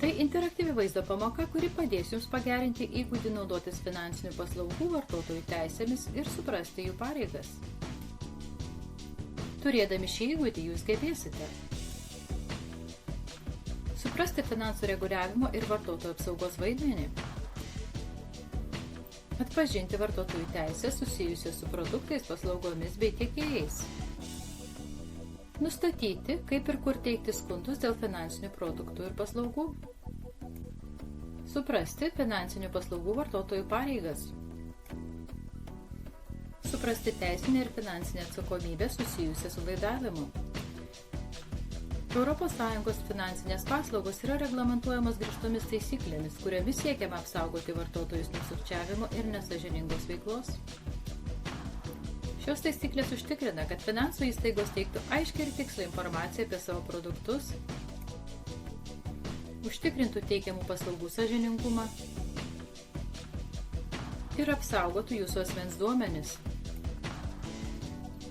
Tai interaktyvi vaizdo pamoka, kuri padės Jums pagerinti įgūdį naudotis finansinių paslaugų vartotojų teisėmis ir suprasti jų pareigas. Turėdami šį įgūdį Jūs gebėsite suprasti finansų reguliavimo ir vartotojų apsaugos vaidmenį, atpažinti vartotojų teisės susijusias su produktais, paslaugomis bei tiekėjais, nustatyti, kaip ir kur teikti skundus dėl finansinių produktų ir paslaugų, suprasti finansinių paslaugų vartotojų pareigas, suprasti teisinę ir finansinę atsakomybę susijusią su laidavimu. ES finansinės paslaugos yra reglamentuojamos griežtomis taisyklėmis, kuriomis siekiama apsaugoti vartotojus nuo sukčiavimo ir nesąžiningos veiklos. Šios taisyklės užtikrina, kad finansų įstaigos teiktų aiškiai ir tikslę informaciją apie savo produktus, užtikrintų teikiamų paslaugų sąžiningumą ir apsaugotų jūsų asmens duomenis.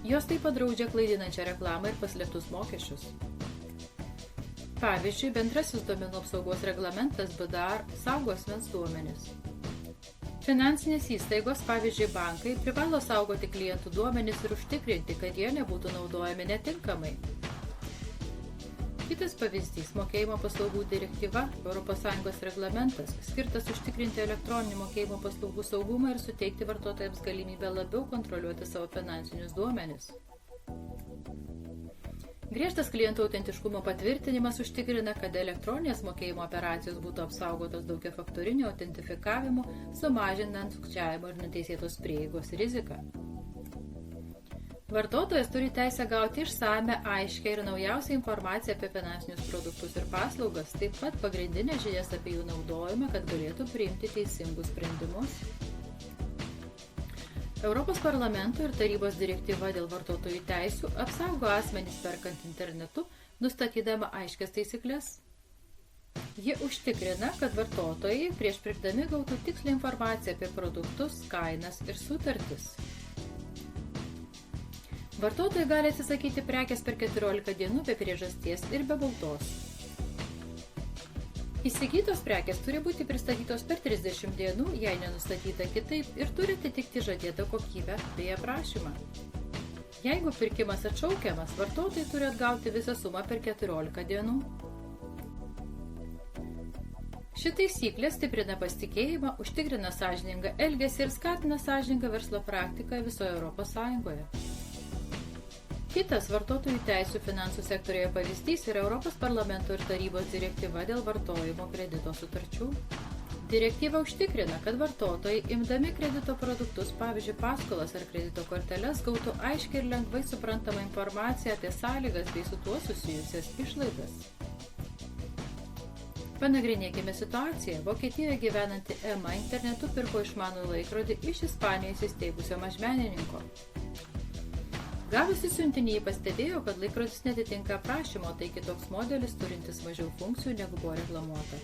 Jos taip pat draudžia klaidinančią reklamą ir paslėptus mokesčius. Pavyzdžiui, bendrasis duomenų apsaugos reglamentas BDR saugo asmens duomenis. Finansinės įstaigos, pavyzdžiui bankai, privalo saugoti klientų duomenis ir užtikrinti, kad jie nebūtų naudojami netinkamai. Kitas pavyzdys – mokėjimo paslaugų direktyva, ES reglamentas, skirtas užtikrinti elektroninių mokėjimo paslaugų saugumą ir suteikti vartotojams galimybę labiau kontroliuoti savo finansinius duomenis. Griežtas klientų autentiškumo patvirtinimas užtikrina, kad elektroninės mokėjimo operacijos būtų apsaugotos daugiafaktoriniu autentifikavimu, sumažinant sukčiavimo ir neteisėtos prieigos riziką. Vartotojas turi teisę gauti išsamią, aiškią ir naujausią informaciją apie finansinius produktus ir paslaugas, taip pat pagrindinės žinias apie jų naudojimą, kad galėtų priimti teisingus sprendimus. Europos parlamento ir tarybos direktyva dėl vartotojų teisių apsaugo asmenys perkant internetu, nustatydama aiškias taisyklės. Ji užtikrina, kad vartotojai prieš pirkdami gautų tikslę informaciją apie produktus, kainas ir sutartis. Vartotojai gali atsisakyti prekės per 14 dienų be priežasties ir be baudos. Įsigytos prekės turi būti pristatytos per 30 dienų, jei nenustatyta kitaip, ir turi atitikti žadėtą kokybę bei aprašymą. Jeigu pirkimas atšaukiamas, vartotojai turi atgauti visą sumą per 14 dienų. Ši taisyklė stiprina pasitikėjimą, užtikrina sąžiningą elgesį ir skatina sąžiningą verslo praktiką visoje Europos Sąjungoje. Kitas vartotojų teisių finansų sektorėje pavyzdys yra Europos parlamento ir tarybos direktyva dėl vartojimo kredito sutarčių. Direktyva užtikrina, kad vartotojai, imdami kredito produktus, pavyzdžiui, paskolas ar kredito korteles, gautų aiškiai ir lengvai suprantamą informaciją apie sąlygas bei su tuo susijusias išlaidas. Panagrinėkime situaciją. Vokietijoje gyvenanti Ema internetu pirko išmanų laikrodį iš Ispanijoje įsisteigusio mažmenininko. Gavusi siuntinį, jį pastebėjo, kad laikrodis netitinka aprašymo, tai kitoks modelis turintis mažiau funkcijų negu buvo reklamuota.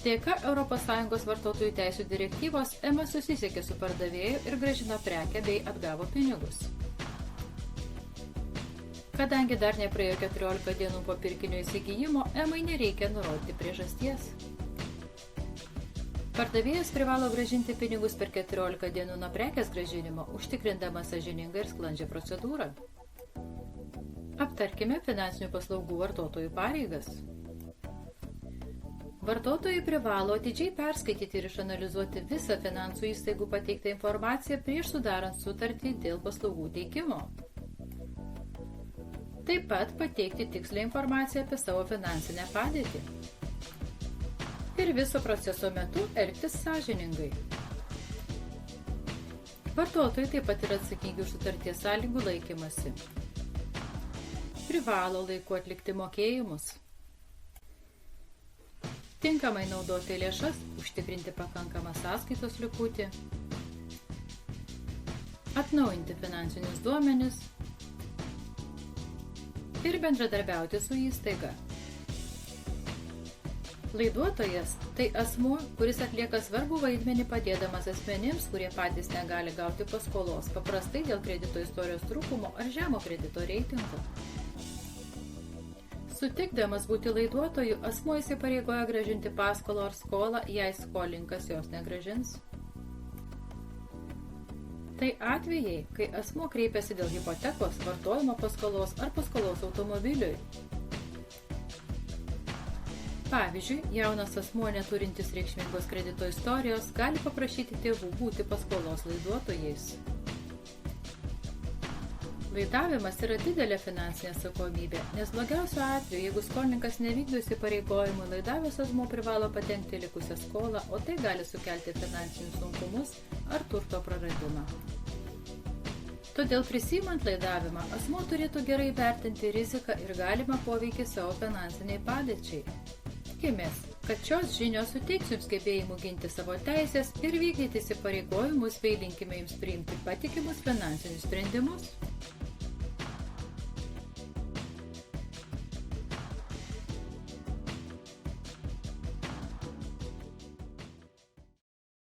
Dėka ES vartotojų teisių direktyvos Ema susisiekė su pardavėju ir grąžino prekę bei atgavo pinigus. Kadangi dar nepraėjo 14 dienų po pirkinio įsigijimo, Emai nereikia nurodyti priežasties. Pardavėjas privalo grąžinti pinigus per 14 dienų nuo prekės grąžinimo, užtikrindamas sąžiningą ir sklandžią procedūrą. Aptarkime finansinių paslaugų vartotojų pareigas. Vartotojai privalo atidžiai perskaityti ir išanalizuoti visą finansų įstaigų pateiktą informaciją prieš sudarant sutartį dėl paslaugų teikimo. Taip pat pateikti tikslę informaciją apie savo finansinę padėtį. Ir viso proceso metu elgtis sąžiningai. Vartotojai taip pat yra atsakingi už sutarties sąlygų laikymasi. Privalo laiku atlikti mokėjimus. Tinkamai naudoti lėšas, užtikrinti pakankamą sąskaitos likutį. Atnaujinti finansinius duomenis. Ir bendradarbiauti su įstaiga. Laiduotojas – tai asmuo, kuris atlieka svarbų vaidmenį padėdamas asmenims, kurie patys negali gauti paskolos, paprastai dėl kredito istorijos trūkumo ar žemo kredito reitingo. Sutikdamas būti laiduotoju, asmuo įsipareigoja grąžinti paskolą ar skolą, jei skolininkas jos negrąžins. Tai atvejai, kai asmuo kreipiasi dėl hipotekos, vartojimo paskolos ar paskolos automobiliui. Pavyzdžiui, jaunas asmuo neturintis reikšmingos kredito istorijos gali paprašyti tėvų būti paskolos laiduotojais. Laidavimas yra didelė finansinė atsakomybė, nes blogiausiu atveju, jeigu skolininkas nevykdo įsipareigojimų, laidavęs asmuo privalo padengti likusią skolą, o tai gali sukelti finansinius sunkumus ar turto praradimą. Todėl prisimant laidavimą, asmuo turėtų gerai vertinti riziką ir galimą poveikį savo finansiniai padėčiai. Tikimės, kad šios žinios suteiks jums gebėjimų ginti savo teisės ir vykdyti įsipareigojimus bei linkime jums priimti patikimus finansinius sprendimus.